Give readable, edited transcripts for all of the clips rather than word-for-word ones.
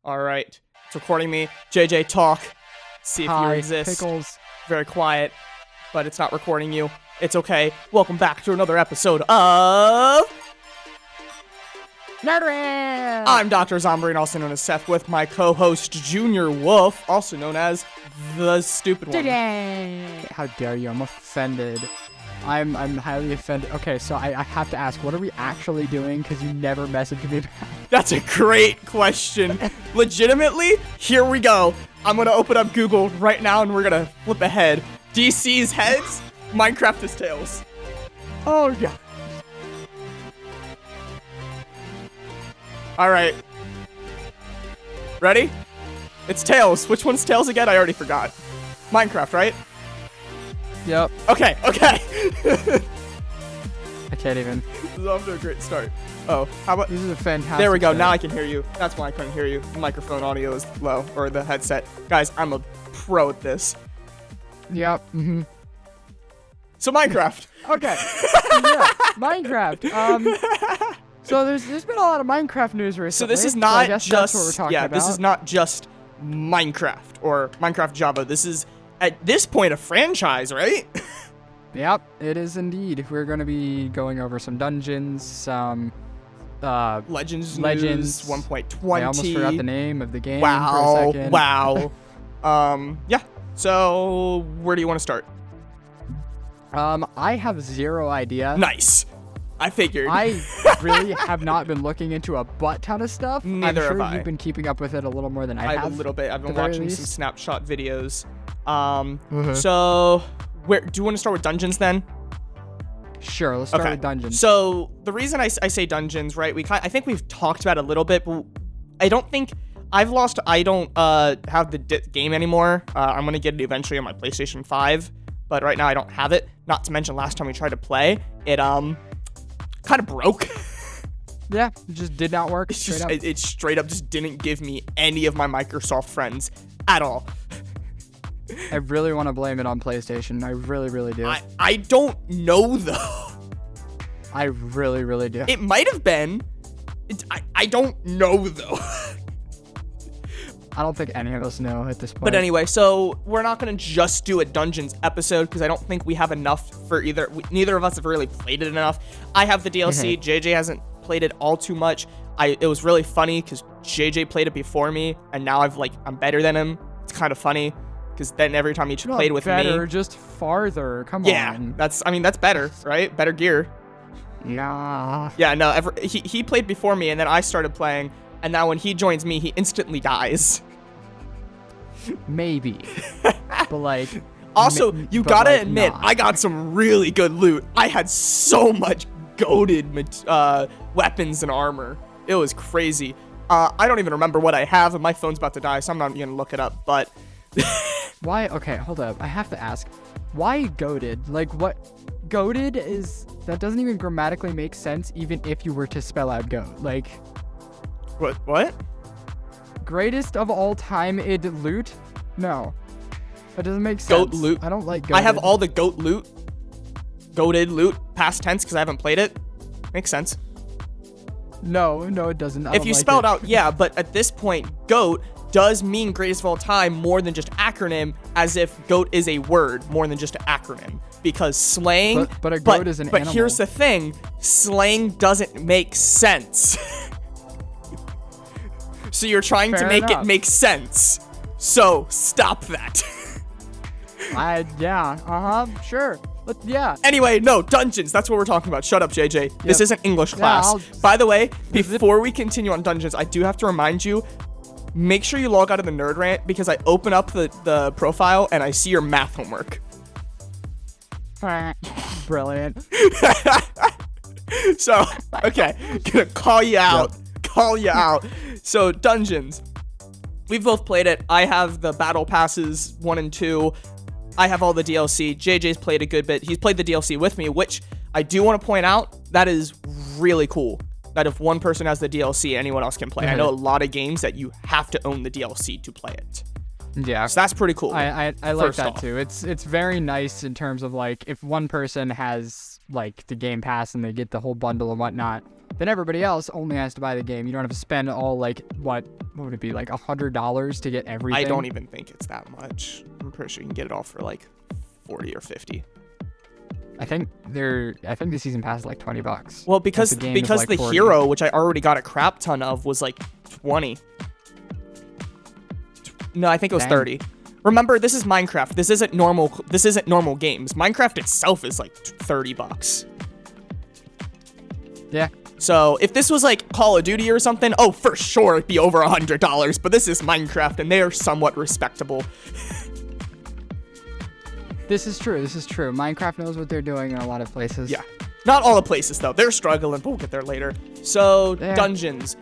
All right. It's recording me. JJ, talk. See if you Hi, exist. Pickles. Very quiet, but it's not recording you. It's okay. Welcome back to another episode of... Netherite! I'm Dr. Zombrine, also known as Seth, with my co-host Junior Wolf, also known as the Stupid One. How dare you? I'm offended. I'm highly offended. Okay, so I have to ask, what are we actually doing? Because you never messaged me back. That's a great question. Legitimately, here we go. I'm going to open up Google right now and we're going to flip ahead. DC's heads, Minecraft is tails. Oh, yeah. All right. Ready? It's tails. Which one's tails again? I already forgot. Minecraft, right? Yep. Okay. I can't even. This is off to a great start. Oh, how about... This is a fantastic There we go. start. Now I can hear you. That's why I couldn't hear you. The microphone audio is low, or the headset. Guys, I'm a pro at this. Yep. Mm-hmm. So Minecraft. Okay. Yeah. Minecraft. So there's been a lot of Minecraft news recently. So this is I not guess just... that's what we're talking about. This is not just Minecraft or Minecraft Java. This is, at this point, a franchise, right? Yep, it is indeed. We're going to be going over some dungeons, some Legends Legends. News 1.20. I almost forgot the name of the game for a Wow. second. Wow. Yeah. So where do you want to start? I have zero idea. Nice. I figured. I really have not been looking into a butt ton of stuff. Neither I'm sure have I. you've been keeping up with it a little more than I I have. have a little bit. I've been at the very watching some least. snapshot videos. So where do you want to start with dungeons then? Sure, let's start with dungeons. So the reason I say dungeons, right? I think we've talked about it a little bit, but I don't think I've lost. I don't have the game anymore. I'm gonna get it eventually on my PlayStation 5, but right now I don't have it. Not to mention last time we tried to play it, kind of broke. Yeah, it just did not work. It's straight just up. it straight up just didn't give me any of my Microsoft friends at all. I really want to blame it on PlayStation. I really, really do. I don't know though. I really, really do. It might have been. I don't know though. I don't think any of us know at this point. But anyway, so we're not gonna just do a dungeons episode because I don't think we have enough for either. Neither of us have really played it enough. I have the DLC. JJ hasn't played it all too much. It was really funny because JJ played it before me, and now I'm better than him. It's kind of funny because then every time he played with better, me, just farther. Come yeah, on. that's better, right? Better gear. Yeah. Yeah, no, he played before me, and then I started playing, and now when he joins me, he instantly dies. Maybe. But Also, you gotta admit, not. I got some really good loot. I had so much goated weapons and armor. It was crazy. I don't even remember what I have, and my phone's about to die, so I'm not even gonna look it up, but... Why? Okay, hold up. I have to ask. Why goated? What? Goated is... That doesn't even grammatically make sense, even if you were to spell out goat. What? Greatest of all time id loot? No. That doesn't make sense. Goat loot? I don't like goated. I have all the goat loot. Goated loot, past tense, because I haven't played it. Makes sense. No, it doesn't. If you spell it out, yeah, but at this point, GOAT does mean greatest of all time more than just acronym, as if GOAT is a word more than just an acronym. Because slang... But a goat is an But animal. here's the thing. Slang doesn't make sense. So you're trying to Fair make enough. it make sense. So stop that. Sure. Yeah. Anyway, no, dungeons. That's what we're talking about. Shut up, JJ. This isn't English class. I'll- By the way, before we continue on dungeons, I do have to remind you, make sure you log out of the Nerd Rant because I open up the profile and I see your math homework. Brilliant. So, okay, gonna call you out. Call you out. So, dungeons. We've both played it. I have the battle passes 1 and 2. I have all the DLC. JJ's played a good bit. He's played the DLC with me, which I do want to point out, that is really cool. That if one person has the DLC, anyone else can play. I know a lot of games that you have to own the DLC to play it. Yeah. So that's pretty cool. I like first that off. too. It's very nice in terms of if one person has like the Game Pass and they get the whole bundle and whatnot, then everybody else only has to buy the game. You don't have to spend all like what would it be, like $100 to get everything? I don't even think it's that much. I'm pretty sure you can get it all for like 40 or 50. I think the season pass is like $20. Well, because like the 40. hero, which I already got a crap ton of, was like 20. No, I think it was Dang. 30. Remember, this is Minecraft. This isn't normal games. Minecraft itself is like $30. Yeah. So if this was like Call of Duty or something, oh, for sure it'd be over $100. But this is Minecraft, and they are somewhat respectable. This is true. Minecraft knows what they're doing in a lot of places. Yeah. Not all the places, though. They're struggling, but we'll get there later. So, Yeah. dungeons.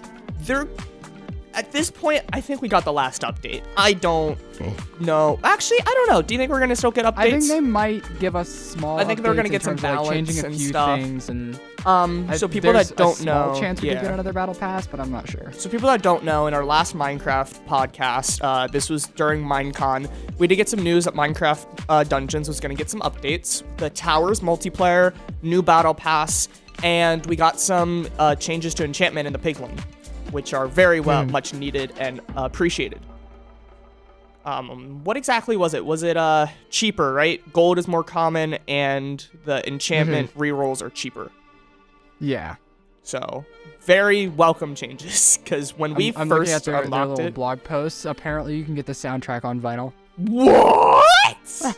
At this point, I think we got the last update. I don't know. Actually, I don't know. Do you think we're going to still get updates? I think they might give us small I think they're going gonna to get some like changing balance a and few stuff. things. And So people there's that don't a small know. chance we yeah. could get another battle pass, but I'm not sure. So people that don't know, in our last Minecraft podcast, this was during Minecon, we did get some news that Minecraft Dungeons was going to get some updates. The Towers multiplayer, new battle pass, and we got some changes to enchantment in the Piglin, which are very much needed and appreciated. What exactly was it? Was it cheaper, right? Gold is more common, and the enchantment rerolls are cheaper. Yeah. So, very welcome changes, because when we I'm looking at first their unlocked little it... blog posts. Apparently, you can get the soundtrack on vinyl. What?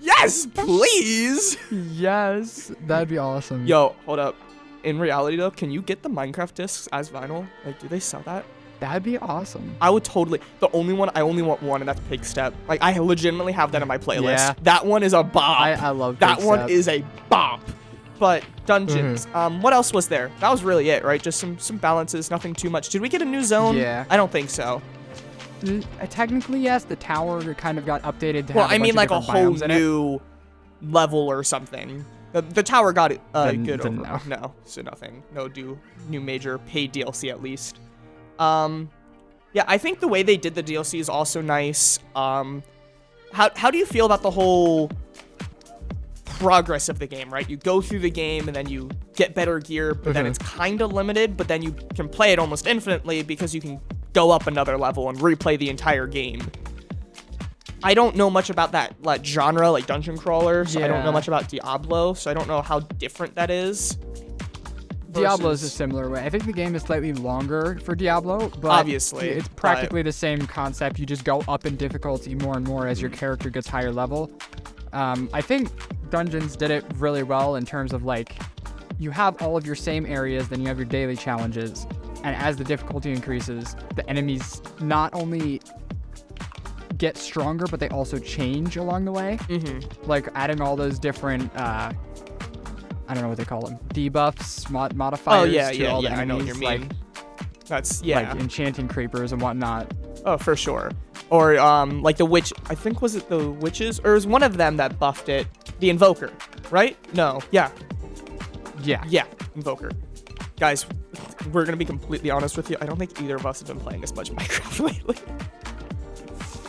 Yes, please! Yes, that'd be awesome. Yo, hold up. In reality, though, can you get the Minecraft discs as vinyl? Like, do they sell that? That'd be awesome. I would totally... I only want one, and that's Pig Step. Like, I legitimately have that in my playlist. Yeah. That one is a bop. I love that Pig one Step. is a bop. But dungeons. What else was there? That was really it, right? Just some balances, nothing too much. Did we get a new zone? Yeah. I don't think so. Technically, yes. The tower kind of got updated to Well, have I mean, like a bunch of whole different biomes in it. new level or something. The tower got good then over. no. No, so nothing. No new major paid DLC at least. Yeah, I think the way they did the DLC is also nice. How do you feel about the whole progress of the game, right? You go through the game and then you get better gear, but then it's kind of limited, but then you can play it almost infinitely because you can go up another level and replay the entire game. I don't know much about that genre, like dungeon crawler, so I don't know Yeah. much about Diablo, so I don't know how different that is. Diablo is a versus- similar way. I think the game is slightly longer for Diablo, but Obviously, it's practically the same concept. You just go up in difficulty more and more as your character gets higher level. I think Dungeons did it really well in terms of like, you have all of your same areas, then you have your daily challenges, and as the difficulty increases, the enemies not only get stronger, but they also change along the way. Like adding all those different I don't know what they call them, debuffs, modifiers to all the enemies. I know what you mean. Like, That's like enchanting creepers and whatnot. Oh, for sure. Or like the witch. I think was it the witches, or it was one of them that buffed it. The invoker, right? No. Yeah. Yeah. Invoker. Guys, we're gonna be completely honest with you. I don't think either of us have been playing as much Minecraft lately.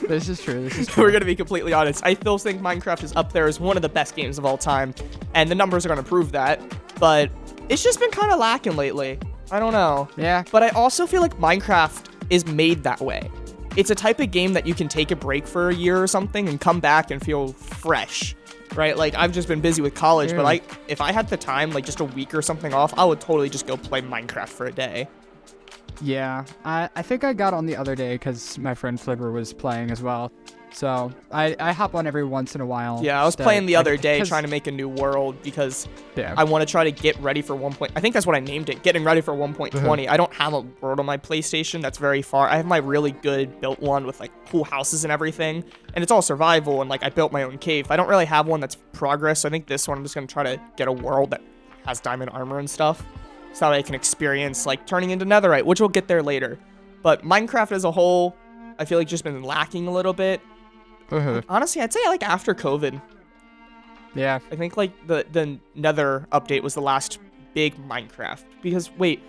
This is true. We're gonna be completely honest. I still think Minecraft is up there as one of the best games of all time, and the numbers are gonna prove that. But it's just been kind of lacking lately. I don't know. Yeah. But I also feel like Minecraft is made that way. It's a type of game that you can take a break for a year or something and come back and feel fresh, right? Like, I've just been busy with college, but like, if I had the time, like just a week or something off, I would totally just go play Minecraft for a day. Yeah. I think I got on the other day because my friend Flipper was playing as well. So I hop on every once in a while. Yeah, I was playing the other day trying to make a new world because I want to try to get ready for 1. I think that's what I named it, getting ready for 1.20. I don't have a world on my PlayStation that's very far. I have my really good built one with like cool houses and everything, and it's all survival, and like I built my own cave. I don't really have one that's progress, so I think this one I'm just going to try to get a world that has diamond armor and stuff so that I can experience like turning into netherite, which we'll get there later. But Minecraft as a whole, I feel like just been lacking a little bit. Honestly, I'd say like after COVID. Yeah. I think like the Nether update was the last big Minecraft. Because wait,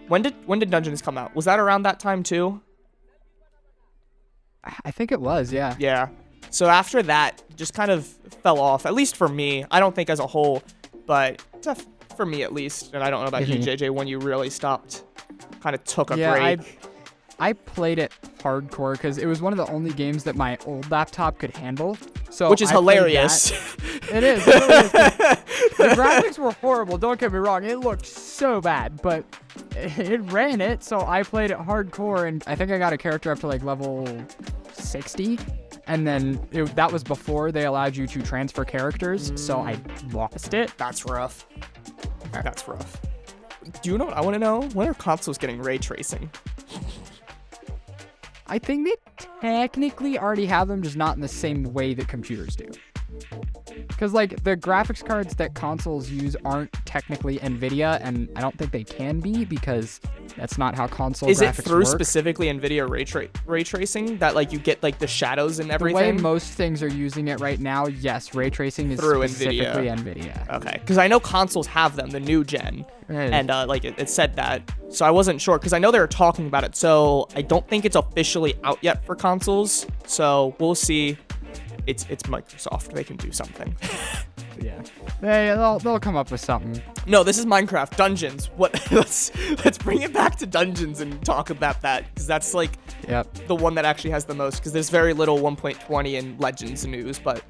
when did Dungeons come out? Was that around that time too? I think it was, yeah. Yeah. So after that, just kind of fell off. At least for me. I don't think as a whole. but tough for me at least. And I don't know about you, JJ, when you really stopped, kind of took a break. I played it hardcore because it was one of the only games that my old laptop could handle. So which is hilarious. It is. It really is. The graphics were horrible. Don't get me wrong. It looked so bad, but it ran it. So I played it hardcore, and I think I got a character up to like level 60. And then that was before they allowed you to transfer characters. So I lost it. That's rough. That's rough. Do you know what I want to know? When are consoles getting ray tracing? I think they technically already have them, just not in the same way that computers do. Because, like, the graphics cards that consoles use aren't technically NVIDIA, and I don't think they can be because that's not how console graphics work. Is it through specifically NVIDIA ray tracing that, like, you get, like, the shadows and everything? The way most things are using it right now, yes, ray tracing is through specifically NVIDIA. Okay, because I know consoles have them, the new gen, and, like, it said that. So I wasn't sure, because I know they were talking about it, so I don't think it's officially out yet for consoles, so we'll see. It's Microsoft. They can do something. Yeah. They'll come up with something. No, this is Minecraft Dungeons. What? Let's bring it back to Dungeons and talk about that, because that's like the one that actually has the most. Because there's very little 1.20 in Legends news, but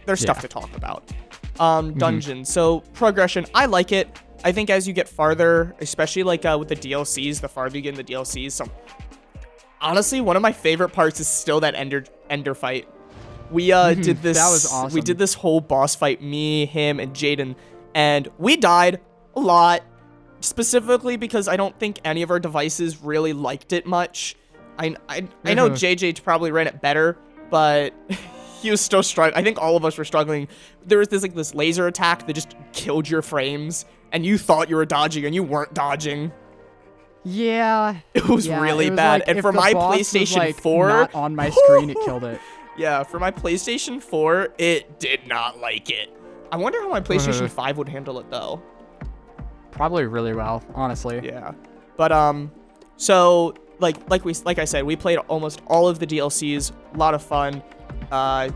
there's stuff to talk about. Dungeons. So progression, I like it. I think as you get farther, especially like with the DLCs, the farther you get in the DLCs. So honestly, one of my favorite parts is still that Ender fight. We did this. That was awesome. We did this whole boss fight, me, him, and Jaden, and we died a lot. Specifically because I don't think any of our devices really liked it much. I know JJ probably ran it better, but he was still struggling. I think all of us were struggling. There was this laser attack that just killed your frames, and you thought you were dodging, and you weren't dodging. Yeah. It was really bad. Like, and for my PlayStation 4, not on my screen, it killed it. Yeah, for my PlayStation 4, it did not like it. I wonder how my PlayStation 5 would handle it, though. Probably really well, honestly. Yeah. But, so, like I said, we played almost all of the DLCs. A lot of fun. I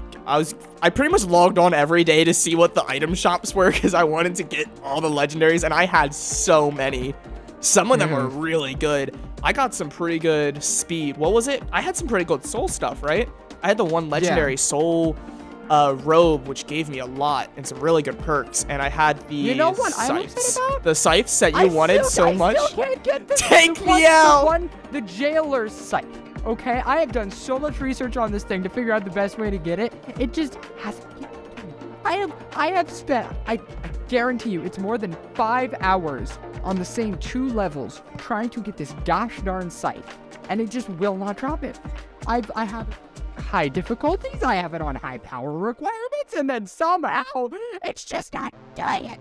pretty much logged on every day to see what the item shops were, because I wanted to get all the legendaries, and I had so many. Some of them were really good. I got some pretty good speed. What was it? I had some pretty good soul stuff, right? I had the one legendary soul robe, which gave me a lot and some really good perks. And I had the scythes. The scythes that you wanted so much. I still can't get this. Take me out! The jailer's scythe. Okay, I have done so much research on this thing to figure out the best way to get it. It just hasn't. I have spent, I guarantee you, it's more than 5 hours on the same 2 levels trying to get this gosh darn scythe, and it just will not drop it. I have high difficulties, I have it on high power requirements, and then somehow it's just not doing it.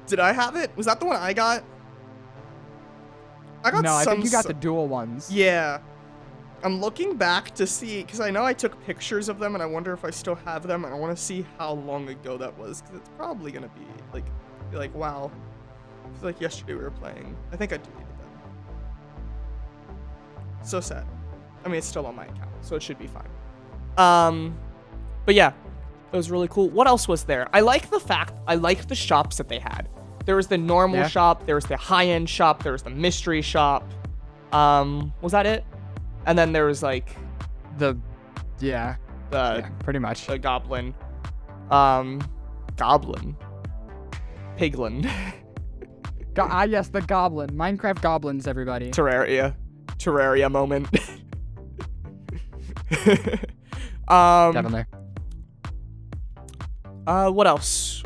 Did I have it? Was that the one I got? No, I think you got the dual ones. Yeah. I'm looking back to see, because I know I took pictures of them, and I wonder if I still have them, and I want to see how long ago that was, because it's probably going to be, like, wow. It's like yesterday we were playing. I think I deleted them. So sad. I mean, it's still on my account, so it should be fine. But yeah, it was really cool. What else was there? I liked the shops that they had. There was the normal shop, there was the high-end shop, there was the mystery shop. Was that it? And then there was like pretty much the goblin, piglin. Yes, the goblin, Minecraft goblins, everybody. Terraria moment. Definitely. What else?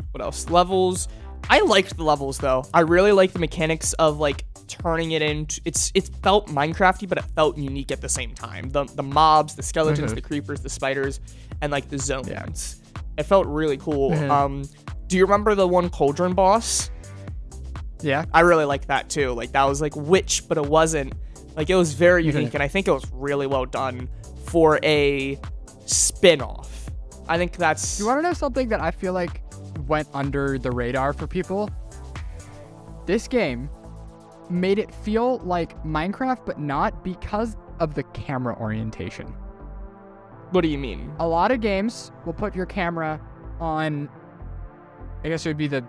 Levels. I liked the levels though. I really liked the mechanics of like turning it into, it felt Minecrafty, but it felt unique at the same time. The mobs, the skeletons, the creepers, the spiders, and like the zones. Yeah. It felt really cool. Do you remember the one cauldron boss? Yeah. I really liked that too. Like that was like witch, but it wasn't. Like it was very unique, and I think it was really well done for a spin-off. I think that's... You want to know something that I feel like went under the radar for people? This game made it feel like Minecraft, but not, because of the camera orientation. What do you mean? A lot of games will put your camera on, I guess it would be the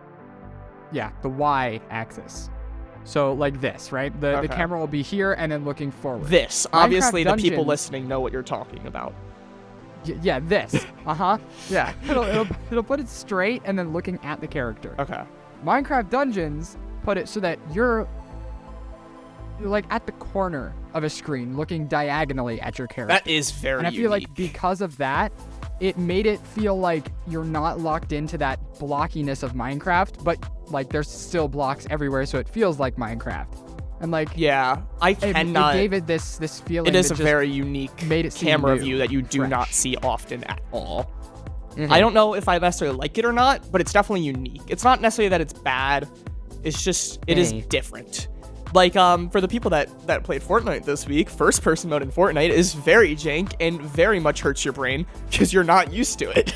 the Y axis. So like this, right? The Okay. camera will be here and then looking forward. This. Minecraft Obviously, the people Dungeons- listening know what you're talking about. Yeah, this. Yeah. It'll put it straight and then looking at the character. Okay. Minecraft Dungeons put it so that you're like at the corner of a screen looking diagonally at your character. That is very And I feel unique. like because of that, it made it feel like you're not locked into that blockiness of Minecraft, but like there's still blocks everywhere, so it feels like Minecraft. And like Yeah, I it cannot. gave it this feeling. It is that a just very unique made it seem camera new, view that you do fresh. not see often at all. Mhm. I don't know if I necessarily like it or not, but it's definitely unique. It's not necessarily that it's bad. It's just it is Hey. different. Like for the people that played Fortnite this week, first person mode in Fortnite is very jank and very much hurts your brain because you're not used to it.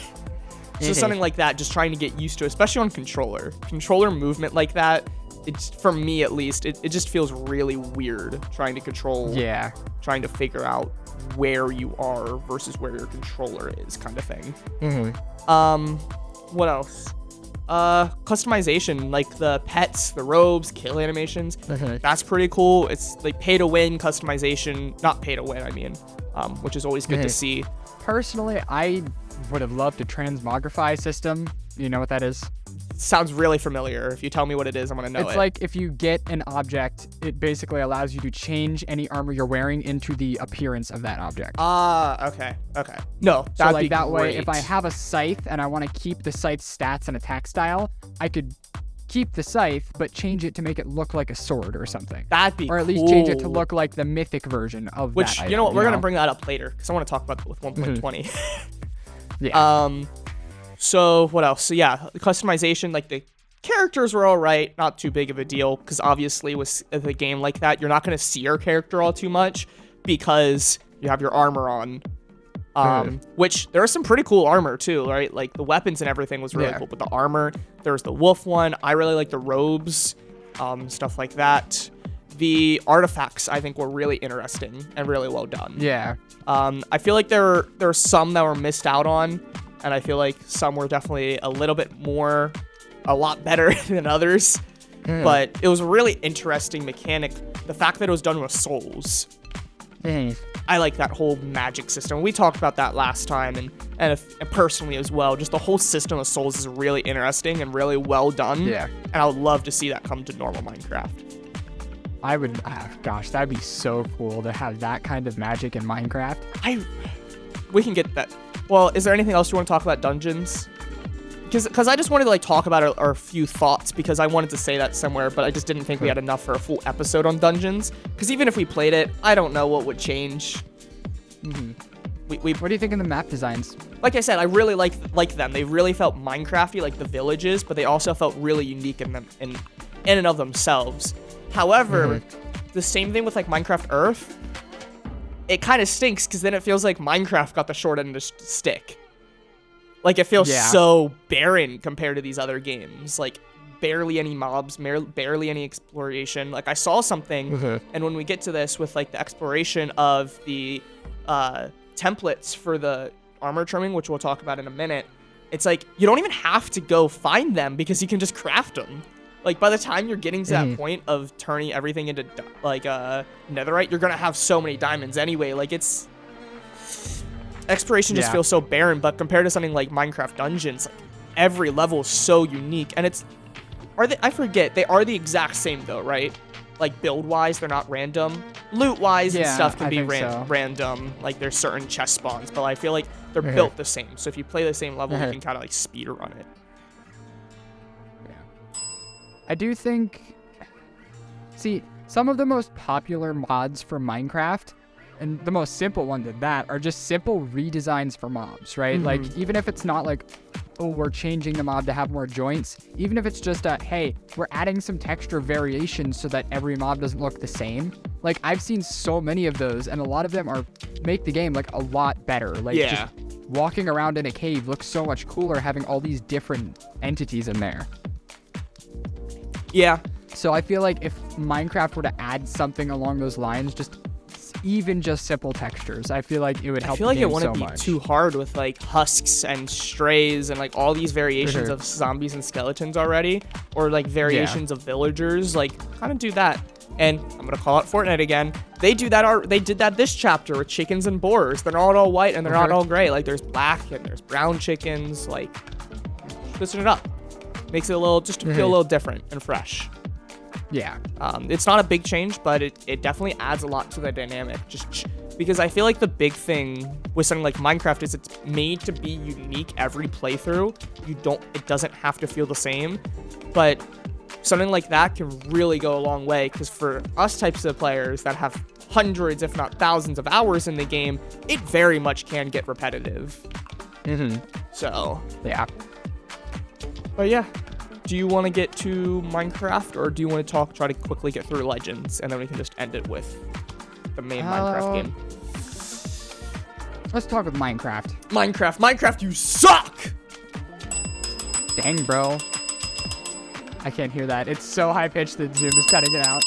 So something like that, just trying to get used to, especially on controller movement like that. It's, for me at least, it just feels really weird trying to control, Yeah. trying to figure out where you are versus where your controller is, kind of thing. What else? Customization, like the pets, the robes, kill animations. That's pretty cool. It's like pay to win customization, not pay to win, I mean, which is always good to see. Personally, I would have loved a transmogrify system. You know what that is? Sounds really familiar. If you tell me what it is, I'm gonna know It's it. like if you get an object, it basically allows you to change any armor you're wearing into the appearance of that object. Okay. No, So that'd like be that way, great. if I have a scythe and I want to keep the scythe's stats and attack style, I could keep the scythe but change it to make it look like a sword or something. That'd be Or at least change it to cool. look like the mythic version of Which, that you know what, item, we're gonna bring that up later because I want to talk about that with 1.20. Yeah. So what else? So yeah, the customization, like the characters were all right, not too big of a deal because obviously with a game like that, you're not gonna see your character all too much because you have your armor on. Which there was some pretty cool armor too, right? Like the weapons and everything was really Yeah. cool, but the armor, there was the wolf one. I really like the robes, stuff like that. The artifacts I think were really interesting and really well done. Yeah. I feel like there were some that were missed out on, and I feel like some were definitely a lot better than others. But it was a really interesting mechanic. The fact that it was done with souls. I like that whole magic system. We talked about that last time, and personally as well. Just the whole system of souls is really interesting and really well done. Yeah. And I would love to see that come to normal Minecraft. I would, gosh, that'd be so cool to have that kind of magic in Minecraft. We can get that. Well, is there anything else you want to talk about dungeons? Because I just wanted to like talk about our few thoughts because I wanted to say that somewhere, but I just didn't think we had enough for a full episode on dungeons. Because even if we played it, I don't know what would change. What do you think of the map designs? Like I said, I really like them. They really felt Minecrafty, like the villages, but they also felt really unique in them in and of themselves. However, the same thing with like Minecraft Earth. It kind of stinks because then it feels like Minecraft got the short end of the stick. Like it feels so barren compared to these other games. Like barely any mobs, barely any exploration. Like I saw something, and when we get to this with like the exploration of the templates for the armor trimming, which we'll talk about in a minute, it's like you don't even have to go find them because you can just craft them. Like by the time you're getting to that point of turning everything into like netherite, you're gonna have so many diamonds anyway. Like it's exploration just feels so barren, but compared to something like Minecraft Dungeons, like, every level is so unique. And I forget, they are the exact same though, right? Like build wise, they're not random. Loot wise and stuff can be random. Like there's certain chest spawns, but I feel like they're built the same. So if you play the same level, you can kind of like speed run it. I do think, see, some of the most popular mods for Minecraft, and the most simple ones at that, are just simple redesigns for mobs, right? Like, even if it's not like, oh, we're changing the mob to have more joints, even if it's just hey, we're adding some texture variations so that every mob doesn't look the same. Like, I've seen so many of those, and a lot of them make the game, like, a lot better. Like, just walking around in a cave looks so much cooler having all these different entities in there. Yeah. So I feel like if Minecraft were to add something along those lines, just even just simple textures. I feel like it would help. I feel like the it game wouldn't so be much. too hard with like husks and strays and like all these variations sure. of zombies and skeletons already, or like variations of villagers. Like kind of do that. And I'm gonna call out Fortnite again. They do that. They did that this chapter with chickens and boars. They're not all white and they're not all gray. Like there's black and there's brown chickens. Like twisting it up makes it a little just to feel a little different and fresh. Yeah. It's not a big change, but it definitely adds a lot to the dynamic. Just because I feel like the big thing with something like Minecraft is it's made to be unique every playthrough. It doesn't have to feel the same, but something like that can really go a long way. Because for us types of players that have hundreds, if not thousands, of hours in the game, it very much can get repetitive. So Yeah. but yeah. Do you want to get to Minecraft, or do you want to try to quickly get through Legends, and then we can just end it with the main Minecraft game? Let's talk with Minecraft. Minecraft, you suck! Dang, bro. I can't hear that. It's so high-pitched that Zoom is cutting it out.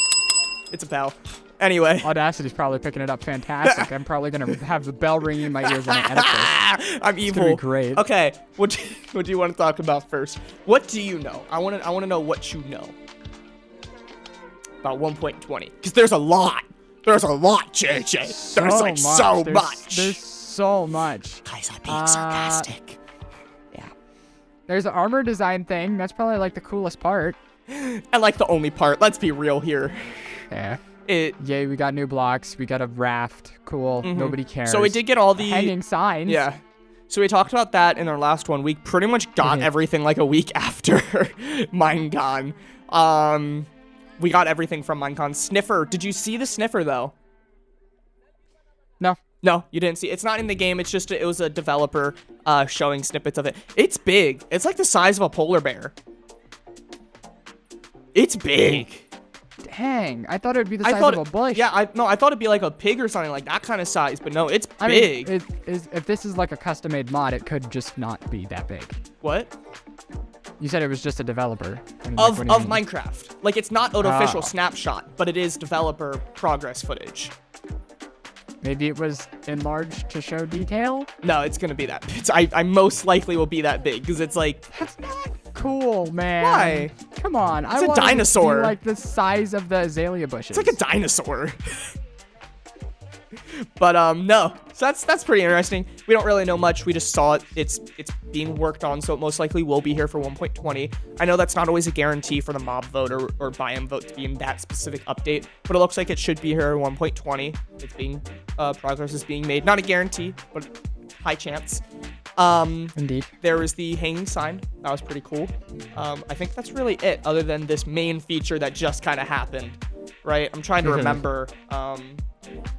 It's a bell. Anyway. Audacity's probably picking it up fantastic. I'm probably going to have the bell ringing in my ears when I edit this. I'm evil. It's going to be great. Okay, what do you want to talk about first? What do you know? I want to know what you know about 1.20. Because there's a lot. There's a lot, JJ. There's like so much. There's so much. Guys, I'm being sarcastic. Yeah. There's the armor design thing. That's probably like the coolest part. And like the only part. Let's be real here. Yeah. Yay, we got new blocks. We got a raft. Cool. Nobody cares. So we did get all the hanging signs. Yeah. So we talked about that in our last one. We pretty much got everything like a week after Minecon. We got everything from Minecon. Sniffer. Did you see the sniffer though? No. No, you didn't see. It's not in the game. It's just it was a developer showing snippets of it. It's big. It's like the size of a polar bear. It's big. Dang, I thought it would be the size of a bush. Yeah, I thought it'd be like a pig or something like that kind of size, but no, it's big. I mean, if this is like a custom-made mod, it could just not be that big. What? You said it was just a developer. Of Minecraft. Like, it's not an official snapshot, but it is developer progress footage. Maybe it was enlarged to show detail? No, it's gonna be that. I most likely will be that big, because it's like... That's not cool, man. Why? Come on. It's a dinosaur. It to be like the size of the azalea bushes. It's like a dinosaur. But no, so that's pretty interesting. We don't really know much. We just saw it. It's being worked on, so it most likely will be here for 1.20. I know that's not always a guarantee for the mob vote or biome vote to be in that specific update, but it looks like it should be here at 1.20. It's being progress is being made. Not a guarantee, but high chance. Indeed. There was the hanging sign. That was pretty cool. I think that's really it, other than this main feature that just kind of happened, right? I'm trying to remember.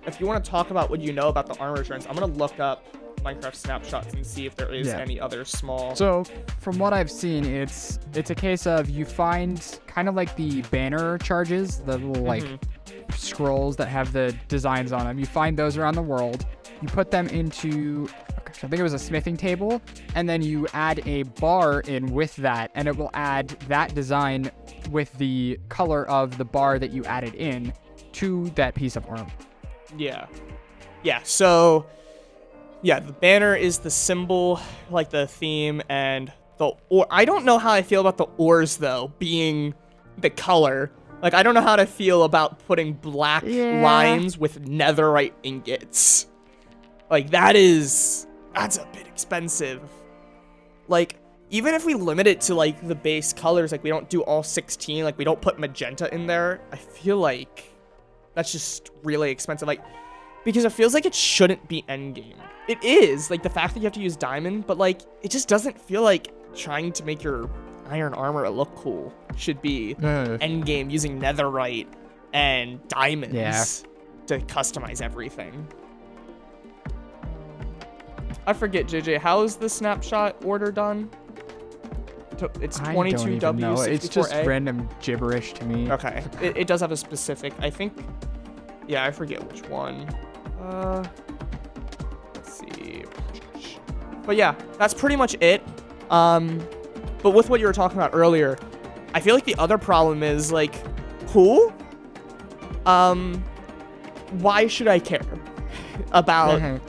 If you want to talk about what you know about the armor trends, I'm going to look up Minecraft snapshots and see if there is any other small... So, from what I've seen, it's a case of you find kind of like the banner charges, the little like scrolls that have the designs on them. You find those around the world. You put them into... I think it was a smithing table, and then you add a bar in with that, and it will add that design with the color of the bar that you added in to that piece of armor. Yeah. So the banner is the symbol, like the theme, and I don't know how I feel about the ores though being the color. Like, I don't know how to feel about putting black lines with netherite ingots. Like, that's a bit expensive. Like, even if we limit it to, like, the base colors, like, we don't do all 16, like, we don't put magenta in there, I feel like that's just really expensive. Like, because it feels like it shouldn't be endgame. It is, like, the fact that you have to use diamond, but, like, it just doesn't feel like trying to make your iron armor look cool should be endgame using netherite and diamonds to customize everything. I forget, JJ, how is the snapshot order done? It's 22W64A. It's just random gibberish to me. Okay. It does have a specific, I think. Yeah, I forget which one. Let's see. But yeah, that's pretty much it. But with what you were talking about earlier, I feel like the other problem is, like, cool. why should I care about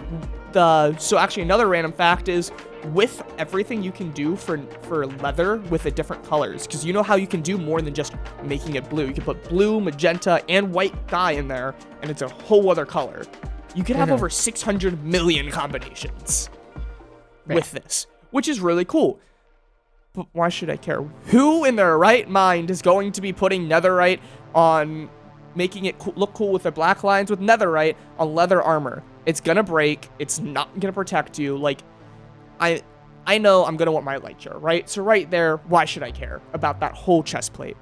so actually another random fact is with everything you can do for leather with the different colors, because you know how you can do more than just making it blue. You can put blue, magenta, and white dye in there, and it's a whole other color. You could have over 600 million combinations with this, which is really cool. But why should I care? Who in their right mind is going to be putting netherite on, making it look cool with the black lines with netherite on leather armor? It's gonna break. It's not gonna protect you. Like, I know I'm gonna want my elytra, right? So right there, why should I care about that whole chest plate?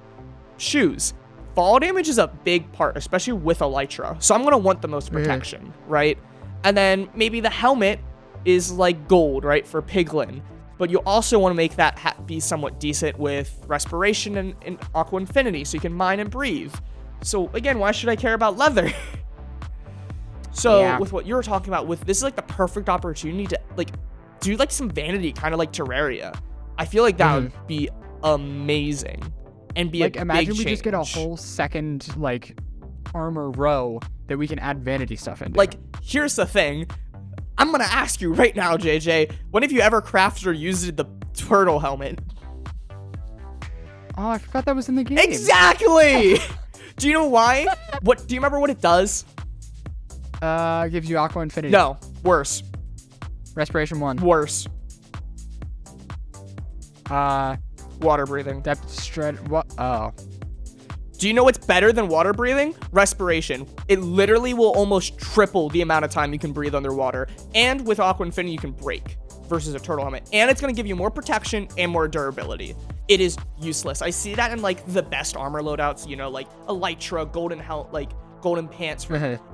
Shoes. Fall damage is a big part, especially with elytra. So I'm gonna want the most protection, right? And then maybe the helmet is like gold, right, for piglin. But you also want to make that hat be somewhat decent with respiration and aqua infinity, so you can mine and breathe. So again, why should I care about leather? So with what you were talking about, with this is like the perfect opportunity to like do like some vanity, kind of like Terraria. I feel like that would be amazing and be like, imagine we just get a whole second like armor row that we can add vanity stuff into. Like, here's the thing. I'm gonna ask you right now, JJ, when have you ever crafted or used the turtle helmet? Oh, I forgot that was in the game. Exactly. Do you know why? Do you remember what it does? Gives you aqua infinity. No, worse. Respiration 1. Worse. Water breathing. Depth strength. What? Oh. Do you know what's better than water breathing? Respiration. It literally will almost triple the amount of time you can breathe underwater. And with aqua infinity, you can break versus a turtle helmet. And it's going to give you more protection and more durability. It is useless. I see that in like the best armor loadouts, you know, like elytra, golden pants.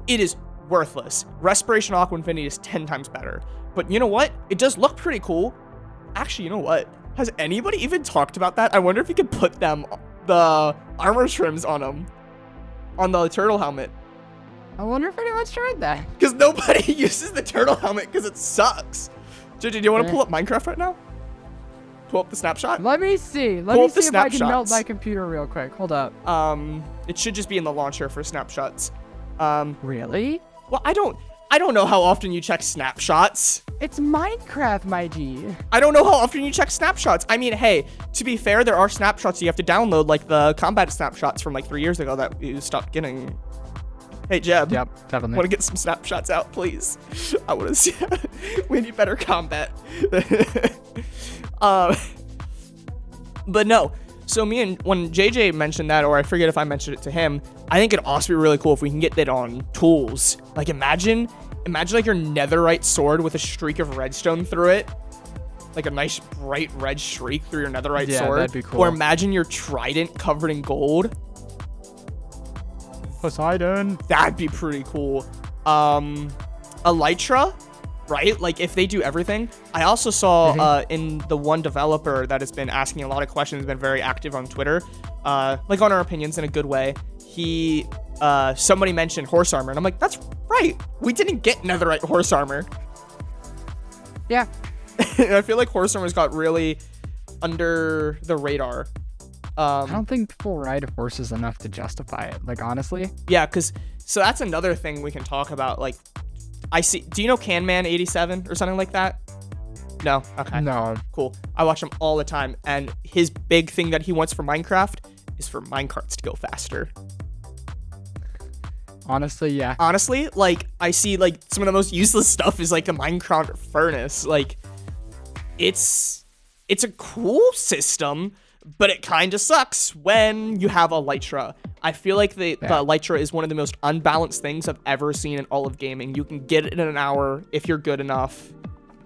It is worthless. Respiration aqua infinity is 10 times better. But you know what? It does look pretty cool. Actually, you know what? Has anybody even talked about that? I wonder if you could put the armor trims on them, on the turtle helmet. I wonder if anyone's tried that. Because nobody uses the turtle helmet because it sucks. JJ, do you want to pull up Minecraft right now? Pull up the snapshot? Let me see. Let me see if I can melt my computer real quick. Hold up. It should just be in the launcher for snapshots. Really? Well, I don't know how often you check snapshots. It's Minecraft, my G. I don't know how often you check snapshots. I mean, hey, to be fair, there are snapshots you have to download, like the combat snapshots from like 3 years ago that you stopped getting. Hey, Jeb. Yep, definitely. Want to get some snapshots out, please? I want to see. We need better combat. But no. So when JJ mentioned that, or I forget if I mentioned it to him, I think it'd also be really cool if we can get that on tools. Like imagine like your netherite sword with a streak of redstone through it. Like a nice bright red streak through your netherite sword. That'd be cool. Or imagine your trident covered in gold. Poseidon. That'd be pretty cool. Elytra, right? Like if they do everything. I also saw in the one developer that has been asking a lot of questions, been very active on Twitter, like on our opinions in a good way. Somebody mentioned horse armor, and I'm like, that's right. We didn't get netherite horse armor. Yeah. And I feel like horse armor's got really under the radar. I don't think people ride horses enough to justify it. Like honestly. Yeah, so that's another thing we can talk about. Like, do you know Canman87 or something like that? No? Okay. No. Cool. I watch him all the time, and his big thing that he wants for Minecraft is for minecarts to go faster. Honestly, yeah. Honestly, like, I see, like, some of the most useless stuff is, like, a Minecraft furnace. Like, it's a cool system, but it kind of sucks when you have elytra. I feel like the elytra is one of the most unbalanced things I've ever seen in all of gaming. You can get it in an hour if you're good enough.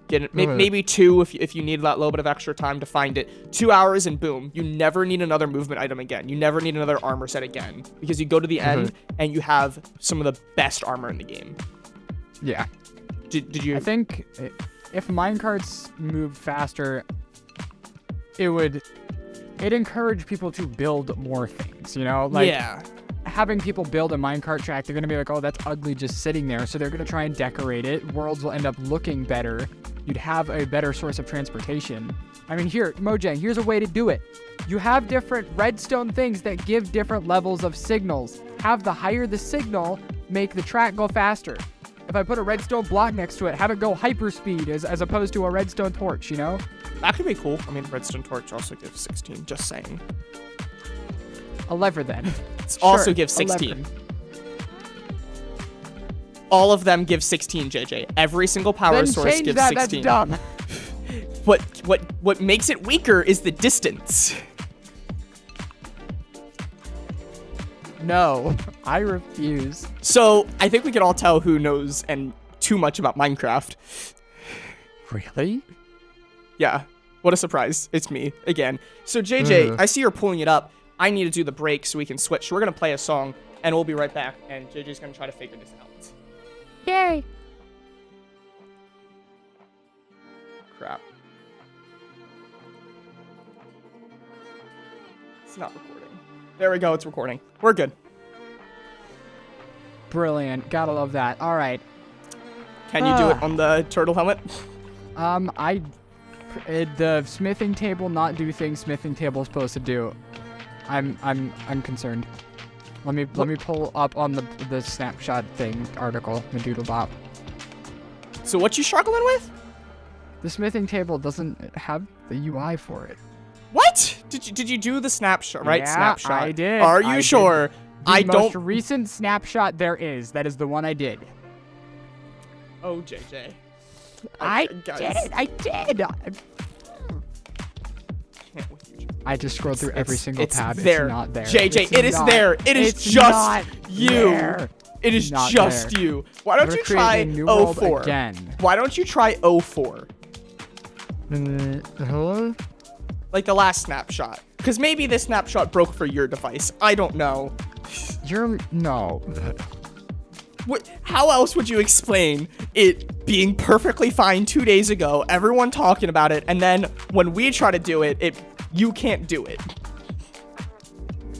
Get it, maybe 2 if you need that little bit of extra time to find it. 2 hours and boom, you never need another movement item again. You never need another armor set again because you go to the end and you have some of the best armor in the game. Yeah. Did you? I think if minecarts moved faster, it'd encourage people to build more things, you know? Like, having people build a minecart track, they're going to be like, oh, that's ugly just sitting there. So they're going to try and decorate it. Worlds will end up looking better. You'd have a better source of transportation. I mean, here, Mojang, here's a way to do it. You have different redstone things that give different levels of signals. Have the higher the signal, make the track go faster. If I put a redstone block next to it, have it go hyperspeed as opposed to a redstone torch, you know? That could be cool. I mean, redstone torch also gives 16, just saying. A lever then. It also gives a 16. lever. All of them give 16, JJ. Every single power Then source change gives that, 16. That's dumb. What makes it weaker is the distance. No, I refuse. So I think we can all tell who knows and too much about Minecraft. Really? Yeah. What a surprise. It's me again. So JJ, I see you're pulling it up. I need to do the break so we can switch. We're going to play a song and we'll be right back. And JJ's going to try to figure this out. Yay. Crap. It's not recording. There we go. It's recording. We're good. Brilliant. Gotta love that. All right. Can you do it on the turtle helmet? The smithing table not do things smithing table is supposed to do. I'm concerned. Let me pull up on the snapshot thing article, Madoodlebop. So what you struggling with? The smithing table doesn't have the UI for it. What? Did you do the snapshot, right? Yeah, Snapshot. I did. Are you sure? The most recent snapshot there is. That is the one I did. Oh, JJ. I guys. did. I did. Can't with you, JJ. I just scrolled through every single tab. There. It's not there. JJ, It's it is not. there. It is It's just not you. there. It is Not just there. you. Why don't We're you creating try a new world 04? again. Why don't you try 04? Hello? Like the last snapshot. Because maybe this snapshot broke for your device. I don't know. No. How else would you explain it being perfectly fine 2 days ago, everyone talking about it, and then when we try to do it, you can't do it?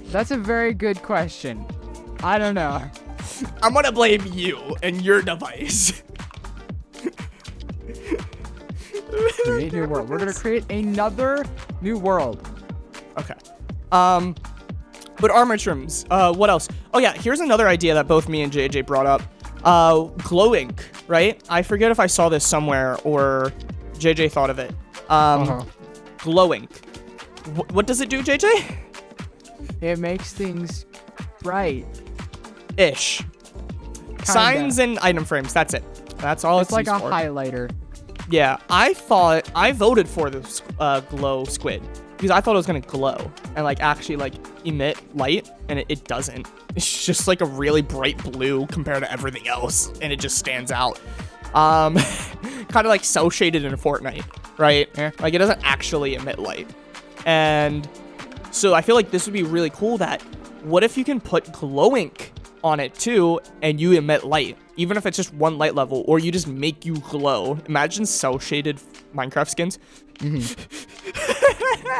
That's a very good question. I don't know. I'm gonna blame you and your device. Create new world. We're gonna create another new world. Okay. But armor trims. What else? Oh yeah, here's another idea that both me and JJ brought up. Glow ink, right? I forget if I saw this somewhere or JJ thought of it. Glow ink. What does it do, JJ? It makes things bright. Ish. Signs and item frames. That's it. That's all It's like a used for. highlighter. Yeah, I voted for this glow squid because I thought it was gonna glow and like actually like emit light, and it doesn't. It's just like a really bright blue compared to everything else, and it just stands out. Kind of like cell shaded in Fortnite, right? Yeah. Like it doesn't actually emit light, and so I feel like this would be really cool. That what if you can put glow ink on it too, and you emit light, even if it's just one light level, or you just make you glow. Imagine cell shaded Minecraft skins.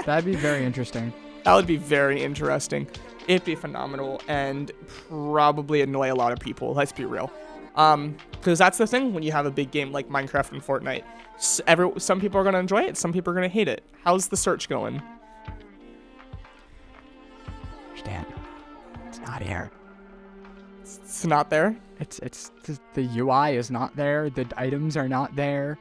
That'd be very interesting. That would be very interesting. It'd be phenomenal and probably annoy a lot of people. Let's be real. Because that's the thing when you have a big game like Minecraft and Fortnite. Some people are gonna enjoy it, some people are gonna hate it. How's the search going? Understand? It's not here. It's not there. It's the UI is not there. The items are not there.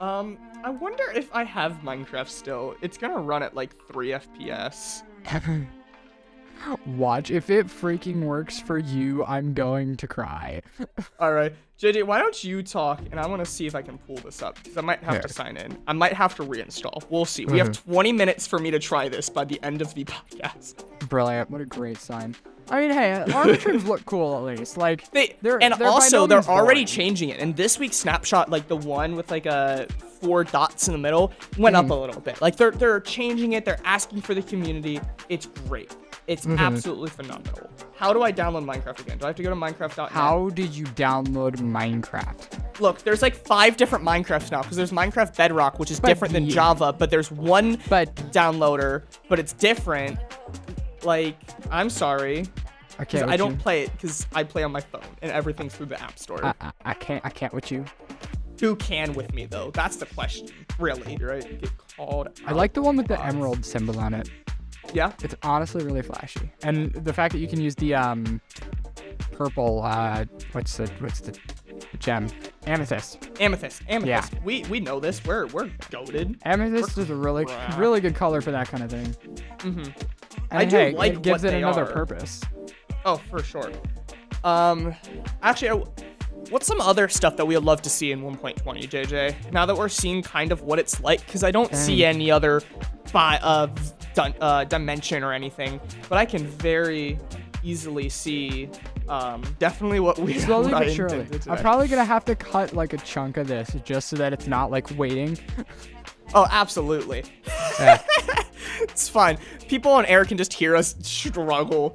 I wonder if I have Minecraft still. It's gonna run at like 3 FPS. Watch, if it freaking works for you, I'm going to cry. All right, JJ, why don't you talk, and I want to see if I can pull this up because I might have to sign in. I might have to reinstall. We'll see. We have 20 minutes for me to try this by the end of the podcast. Brilliant. What a great sign. I mean, hey, armor trims look cool at least. Like they're also they're already boring. changing it. And this week's snapshot, like the one with like a 4 dots in the middle, went up a little bit. Like they're changing it. They're asking for the community. It's great. It's absolutely phenomenal. How do I download Minecraft again? Do I have to go to Minecraft.net? How did you download Minecraft? Look, there's like 5 different Minecrafts now because there's Minecraft Bedrock, which is different than Java, but there's one downloader, but it's different. Like, I'm sorry. I don't play it because I play on my phone and everything's through the App Store. I can't with you. Who can with me though? That's the question. Really, right? Get called out. I like the one with the emerald symbol on it. Yeah? It's honestly really flashy. And the fact that you can use the purple. What's the gem? Amethyst. Amethyst. Yeah. We know this. We're goated. Amethyst is a really good color for that kind of thing. Mm-hmm. And do hey, like it gives what it they another are. purpose. Oh, for sure. Actually, what's some other stuff that we would love to see in 1.20, JJ? Now that we're seeing kind of what it's like, because I don't see any other dimension or anything, but I can very easily see definitely what we Slowly what I but surely. intended I'm today. probably gonna have to cut like a chunk of this just so that it's not like waiting. Oh, absolutely. Yeah. It's fine. People on air can just hear us struggle.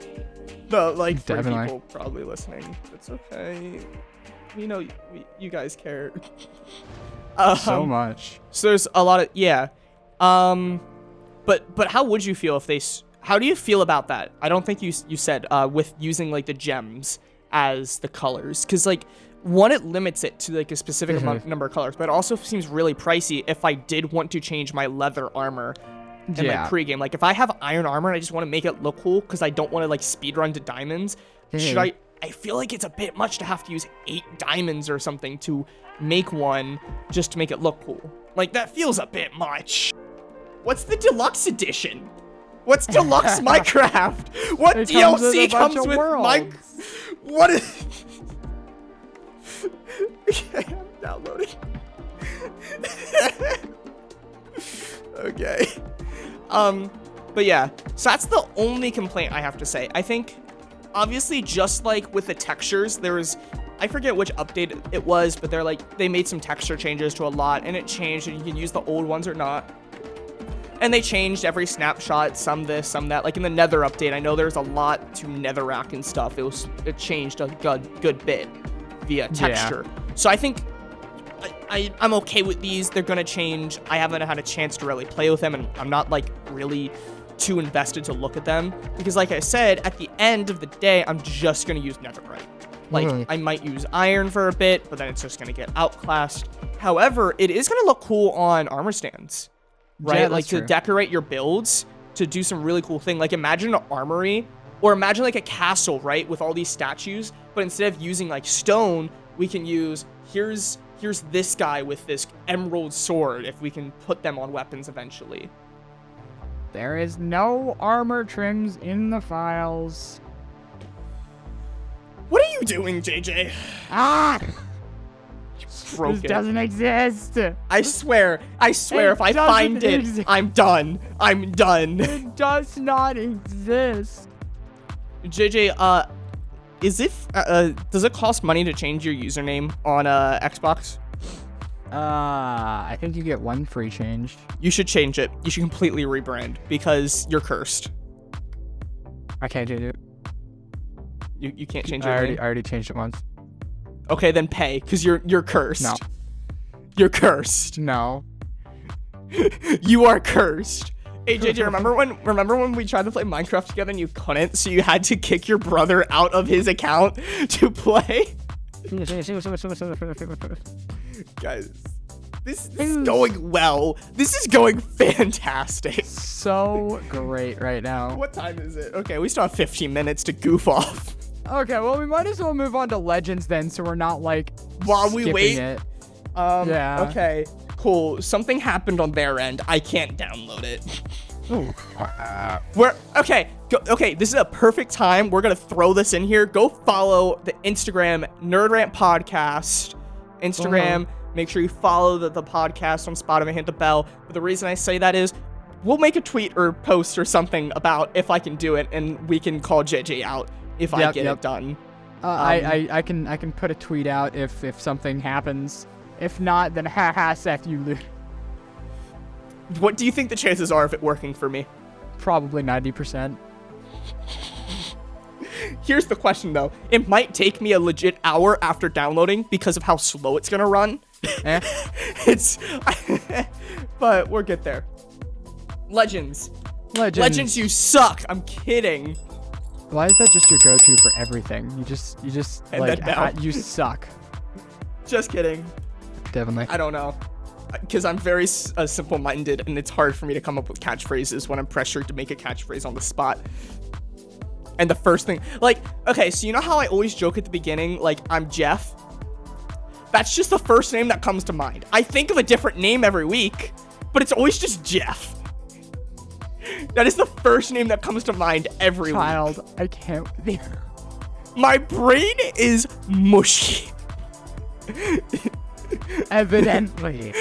The like three Definitely. people probably listening. It's okay. We know you guys care. So much. So there's a lot of but how would you feel if how do you feel about that? I don't think you said with using like the gems as the colors, because like one, it limits it to like a specific number of colors, but it also seems really pricey if I did want to change my leather armor in my pregame. Like if I have iron armor and I just want to make it look cool because I don't want to like speedrun to diamonds, should I feel like it's a bit much to have to use 8 diamonds or something to make one just to make it look cool. Like that feels a bit much. What's the deluxe edition? What's deluxe Minecraft? What It DLC comes comes with a with bunch of Minecraft? What is... Okay, I'm downloading. Okay. But yeah, so that's the only complaint I have to say. I think, obviously, just like with the textures, there was, I forget which update it was, but they made some texture changes to a lot, and it changed, and you can use the old ones or not. And they changed every snapshot, some this, some that. Like in the Nether update, I know there's a lot to netherrack and stuff. It changed a good bit via texture. So I think I'm okay with these. They're gonna change. I haven't had a chance to really play with them, and I'm not like really too invested to look at them, because like I said, at the end of the day, I'm just gonna use netherite. Like I might use iron for a bit, but then it's just gonna get outclassed. However, it is gonna look cool on armor stands, right? Yeah, like to true. decorate your builds, to do some really cool thing. Like imagine an armory, or imagine like a castle, right, with all these statues, but instead of using like stone, we can use here's this guy with this emerald sword, if we can put them on weapons eventually. There is no armor trims in the files. What are you doing, JJ? Ah! Broken. This doesn't exist. I swear, if I doesn't find it, exist. I'm done. It does not exist. JJ, does it cost money to change your username on Xbox? I think you get one free change. You should change it. You should completely rebrand, because you're cursed. I can't do it. You can't change I your name. already changed it once. Okay, then pay, because you're cursed. No. You're cursed. No. You are cursed. Hey, JJ, remember when we tried to play Minecraft together and you couldn't, so you had to kick your brother out of his account to play? Guys, this is going well. This is going fantastic. So great right now. What time is it? Okay, we still have 15 minutes to goof off. Okay, well, we might as well move on to Legends then, so we're not like While we skipping wait. it. Yeah. Okay, cool. Something happened on their end. I can't download it. Okay, this is a perfect time. We're gonna throw this in here. Go follow the Instagram Nerd Rant Podcast. Instagram. Make sure you follow the podcast on Spotify and hit the bell. But the reason I say that is we'll make a tweet or post or something about if I can do it, and we can call JJ out if I get it done. I can put a tweet out if something happens. If not, then Seth, you lose. What do you think the chances are of it working for me? Probably 90%. Here's the question, though. It might take me a legit hour after downloading because of how slow it's gonna run. But we'll get there. Legends, you suck. I'm kidding. Why is that just your go-to for everything? You just And like then now. you suck. Just kidding. Definitely. I don't know. Because I'm very simple-minded, and it's hard for me to come up with catchphrases when I'm pressured to make a catchphrase on the spot. And the first thing, like, okay, so you know how I always joke at the beginning, like, I'm Jeff? That's just the first name that comes to mind. I think of a different name every week, but it's always just Jeff. That is the first name that comes to mind every week. Child, I can't. My brain is mushy. Evidently.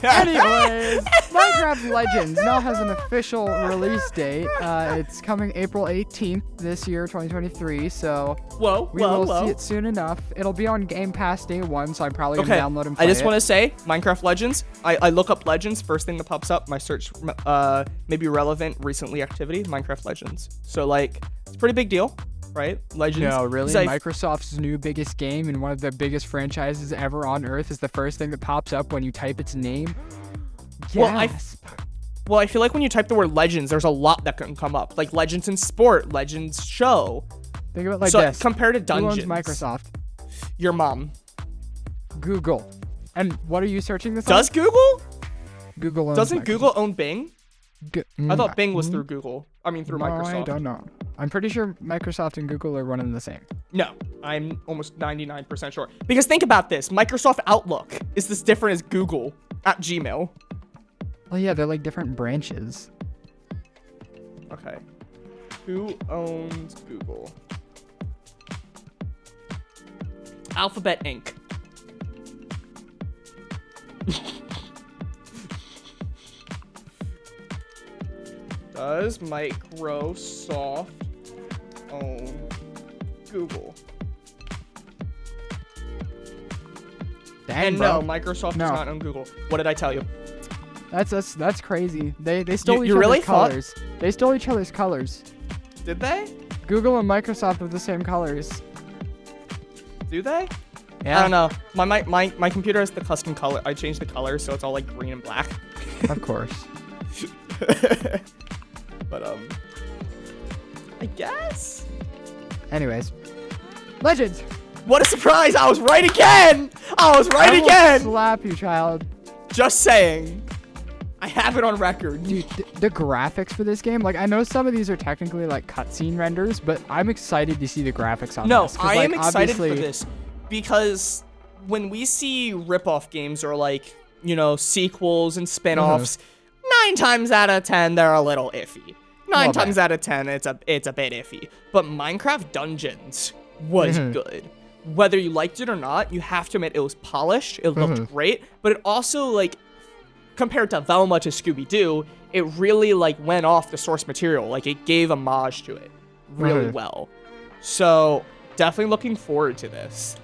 Anyways, Minecraft Legends now has an official release date. It's coming April 18th this year, 2023. So we will see it soon enough. It'll be on Game Pass day one, so I'm probably gonna download and play I just want to say, Minecraft Legends. I look up Legends. First thing that pops up, my search, maybe relevant recently activity, Minecraft Legends. So like, it's a pretty big deal. Right? Legends. No, really? Microsoft's new biggest game and one of the biggest franchises ever on Earth is the first thing that pops up when you type its name? Gasp. Well, I feel like when you type the word Legends, there's a lot that can come up. Like Legends in Sport, Legends Show. Think of it like this. Compared to Dungeons. Who owns Microsoft? Your mom. Google. And what are you searching this Does on? Google? Google owns Doesn't Microsoft. Google own Bing? I thought Bing was through Google. I mean, through Microsoft. I don't know. I'm pretty sure Microsoft and Google are one and the same. No, I'm almost 99% sure. Because think about this. Microsoft Outlook is this different as Google at Gmail. Well, yeah, they're like different branches. Okay. Who owns Google? Alphabet Inc. Does Microsoft own Google? Dang, And bro. no, Microsoft does not own Google. What did I tell you? That's crazy. They stole each you really other's colors. They stole each other's colors. Did they? Google and Microsoft have the same colors. Do they? Yeah. I don't know. My computer has the custom color. I changed the color so it's all like green and black. Of course. But I guess. Anyways, Legends. What a surprise! I was right again. I was right again. Slap you, child. Just saying. I have it on record. Dude, the graphics for this game, like I know some of these are technically like cutscene renders, but I'm excited to see the graphics on this. No, I am excited for this because when we see rip-off games or like, you know, sequels and spin-offs, 9 times out of 10 they're a little iffy. 9 times out of 10 it's a bit iffy. But Minecraft Dungeons was good. Whether you liked it or not, you have to admit it was polished, it looked great, but it also like compared to Velma to Scooby-Doo, it really like went off the source material. Like it gave homage to it really well. So definitely looking forward to this.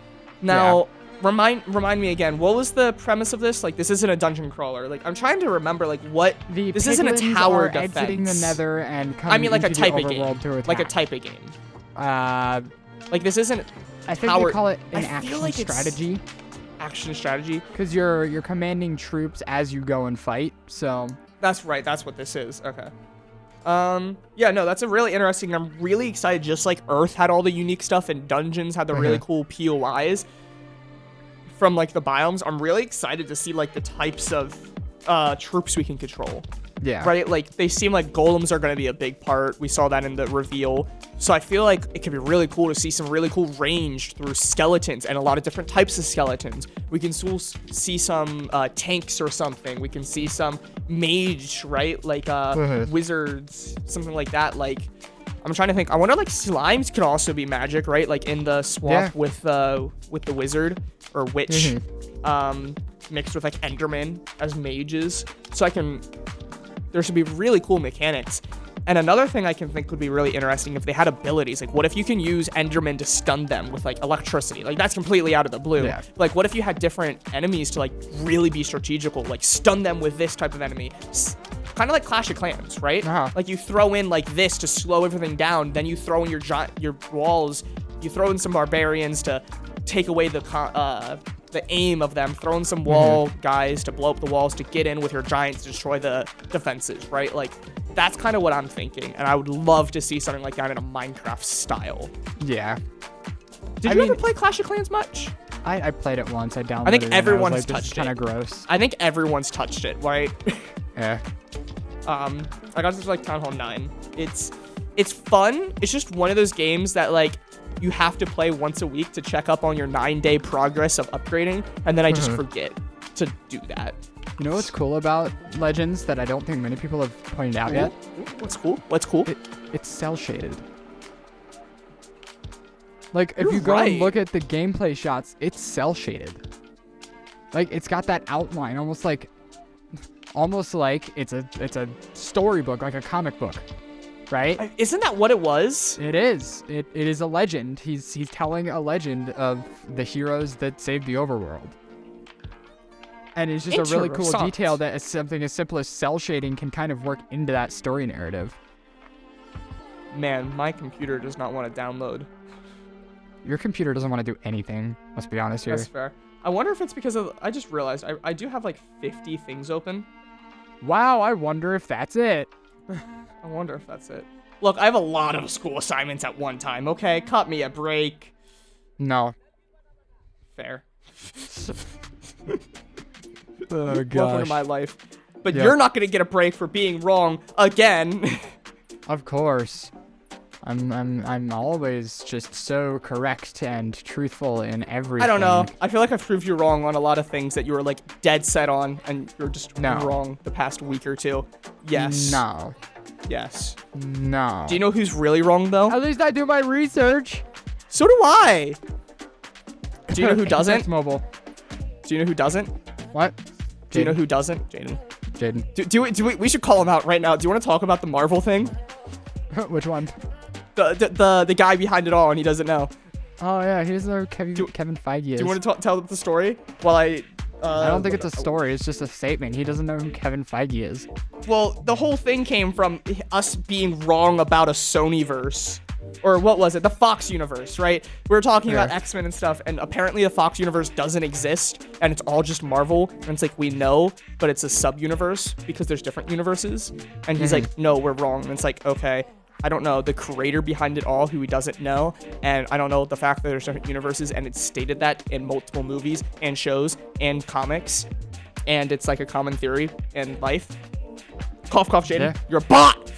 Now, remind me again, what was the premise of this? Like this isn't a dungeon crawler. Like I'm trying to remember like what this isn't a tower defense. Exiting the Nether and coming like a into type the of game. overworld to attack. Like a type of game. Like this isn't I think they call it an action strategy. Action strategy? Because you're commanding troops as you go and fight, so... That's right, that's what this is. Okay. Yeah, no, that's a really interesting. I'm really excited, just like Earth had all the unique stuff and Dungeons had the really cool POIs from like the biomes. I'm really excited to see like the types of troops we can control. Yeah. Right? Like they seem like golems are going to be a big part. We saw that in the reveal. So I feel like it could be really cool to see some really cool range through skeletons and a lot of different types of skeletons. We can see some tanks or something. We can see some mage, right? Like wizards, something like that. Like I'm trying to think. I wonder like slimes could also be magic, right? Like in the swamp with the wizard or witch mixed with like enderman as mages. So there should be really cool mechanics. And another thing I can think would be really interesting if they had abilities. Like, what if you can use Enderman to stun them with, like, electricity? Like, that's completely out of the blue. Yeah. Like, what if you had different enemies to, like, really be strategical? Like, stun them with this type of enemy. Kind of like Clash of Clans, right? Like, you throw in, like, this to slow everything down. Then you throw in your walls. You throw in some barbarians to take away the aim of them, throw in some wall guys to blow up the walls to get in with your giants to destroy the defenses, right? Like, that's kind of what I'm thinking, and I would love to see something like that in a Minecraft style. Yeah. Did you ever play Clash of Clans much? I played it once. I downloaded it. I think everyone's touched it. Kind of gross. I think everyone's touched it, right? Yeah. I got this like Town Hall 9. It's fun. It's just one of those games that like you have to play once a week to check up on your 9-day progress of upgrading, and then I just forget to do that. You know what's cool about Legends that I don't think many people have pointed out yet? What's cool? What's cool? It's cell shaded. Like, if You're you go right. and look at the gameplay shots, it's cell shaded. Like, it's got that outline, almost like it's a storybook, like a comic book, right? Isn't that what it was? It is. It is a legend. He's telling a legend of the heroes that saved the overworld. And it's just a really cool detail that something as simple as cell shading can kind of work into that story narrative. Man, my computer does not want to download. Your computer doesn't want to do anything. Let's be honest here. That's fair. I wonder if it's because of... I just realized I do have like 50 things open. Wow, I wonder if that's it. I wonder if that's it. Look, I have a lot of school assignments at one time, okay? Cut me a break. No. Fair. Oh, gosh. Welcome to my life. But Yep. you're not going to get a break for being wrong again. Of course. I'm always just so correct and truthful in everything. I don't know. I feel like I've proved you wrong on a lot of things that you were like dead set on, and you're just wrong the past week or two. Yes. No. Yes. No. Do you know who's really wrong though? At least I do my research. So do I. Do you know who doesn't? It's mobile. Do you know who doesn't? What? Do you know who doesn't? Jaden. Jaden. We should call him out right now. Do you want to talk about the Marvel thing? Which one? The guy behind it all, and he doesn't know. Oh yeah, here's our Kevin Feige is. Do you want to tell the story? While I don't think it's a story. It's just a statement. He doesn't know who Kevin Feige is. Well, the whole thing came from us being wrong about a Sonyverse. Or what was it? The Fox universe, right? We were talking about X-Men and stuff, and apparently the Fox universe doesn't exist, and it's all just Marvel. And it's like, we know, but it's a sub-universe because there's different universes. And he's like, no, we're wrong. And it's like, okay, I don't know the creator behind it all, who he doesn't know, and I don't know the fact that there's different universes, and it's stated that in multiple movies and shows and comics, and it's like a common theory in life. Cough, cough, Jaden. Yeah. You're a bot!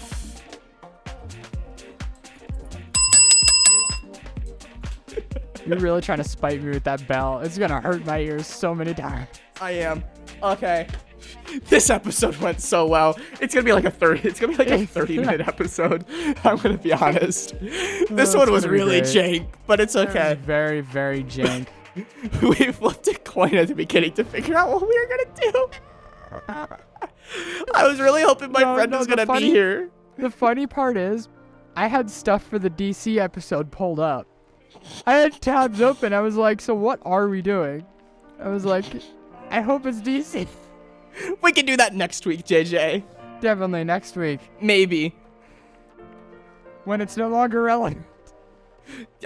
You're really trying to spite me with that bell. It's gonna hurt my ears so many times. I am. Okay. This episode went so well. It's gonna be like a 30-minute episode. I'm gonna be honest. This one was really jank, but it's okay. Very, very jank. We flipped a coin at the beginning to figure out what we were gonna do. I was really hoping my friend was gonna be here. The funny part is, I had stuff for the DC episode pulled up. I had tabs open. I was like, so what are we doing? I was like, I hope it's DC. We can do that next week, JJ. Definitely next week. Maybe. When it's no longer relevant.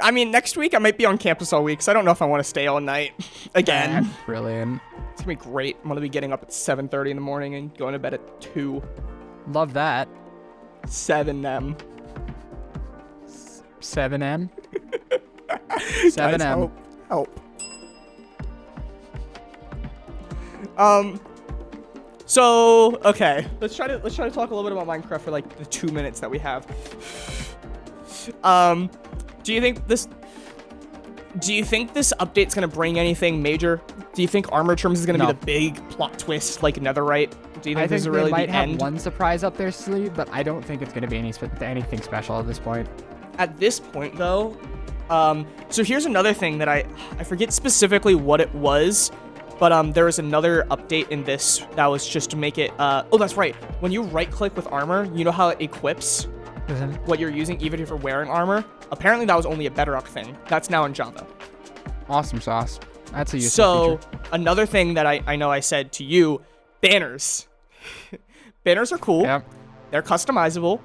I mean, next week I might be on campus all week, so I don't know if I want to stay all night again. Brilliant. It's gonna be great. I'm gonna be getting up at 7:30 in the morning and going to bed at 2. Love that. 7 7M. Guys, 7M. help. So okay, let's try to talk a little bit about Minecraft for like the 2 minutes that we have. Do you think this update's gonna bring anything major? Do you think armor trims is gonna be the big plot twist like netherite? Do you think this is really the end? I think they might have one surprise up their sleeve, but I don't think it's gonna be anything special at this point. At this point, though, so here's another thing that I forget specifically what it was, but there was another update in this that was just to make it. Oh, that's right. When you right-click with armor, you know how it equips what you're using, even if you're wearing armor. Apparently, that was only a Bedrock thing. That's now in Java. Awesome sauce. That's a useful feature. Another thing that I know I said to you, banners. Banners are cool. Yep. They're customizable.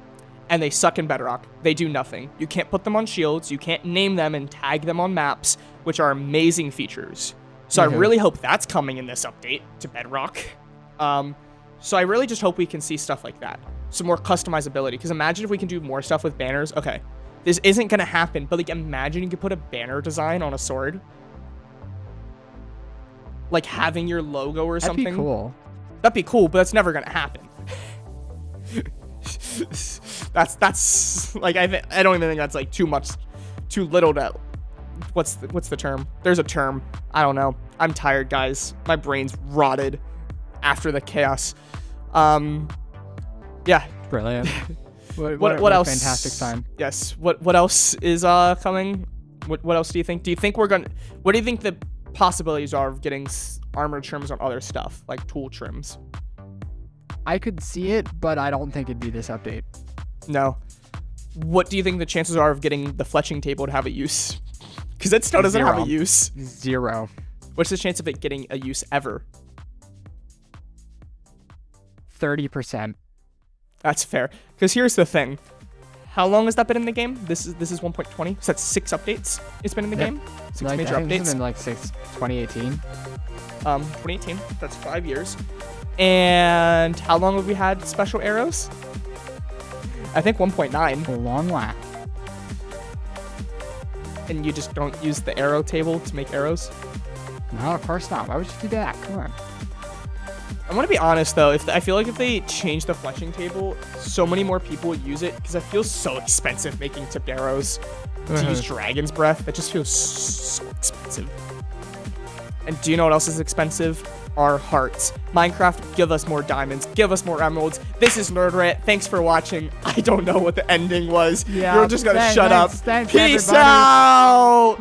And they suck in Bedrock. They do nothing. You can't put them on shields. You can't name them and tag them on maps, which are amazing features. So I really hope that's coming in this update to Bedrock. So I really just hope we can see stuff like that. Some more customizability. Because imagine if we can do more stuff with banners. Okay, this isn't going to happen, but like imagine you could put a banner design on a sword. Like having your logo or something. That'd be cool. That'd be cool, but that's never going to happen. That's like I don't even think that's like too little to. What's the term? There's a term. I don't know. I'm tired, guys. My brain's rotted after the chaos. Yeah. Brilliant. What else? Fantastic sign. Yes. What else is coming? What else do you think? What do you think the possibilities are of getting armor trims on other stuff like tool trims? I could see it, but I don't think it'd be this update. No. What do you think the chances are of getting the fletching table to have a use? Because it still doesn't have a use. 0. What's the chance of it getting a use ever? 30%. That's fair. Because here's the thing. How long has that been in the game? This is 1.20. So that's 6 updates. It's been in the game. 6 major I think updates. it's been like 2018. 2018. That's 5 years. And how long have we had special arrows? I think 1.9. A long while. And you just don't use the arrow table to make arrows? No, of course not. Why would you do that? Come on. I want to be honest though. I feel like if they change the fletching table, so many more people would use it because it feels so expensive making tipped arrows. To use Dragon's Breath, that just feels so expensive. And do you know what else is expensive? Our hearts. Minecraft, give us more diamonds. Give us more emeralds. This is Netherite. Thanks for watching. I don't know what the ending was. Yeah, You're just gonna shut up. Thanks, Peace everybody. out.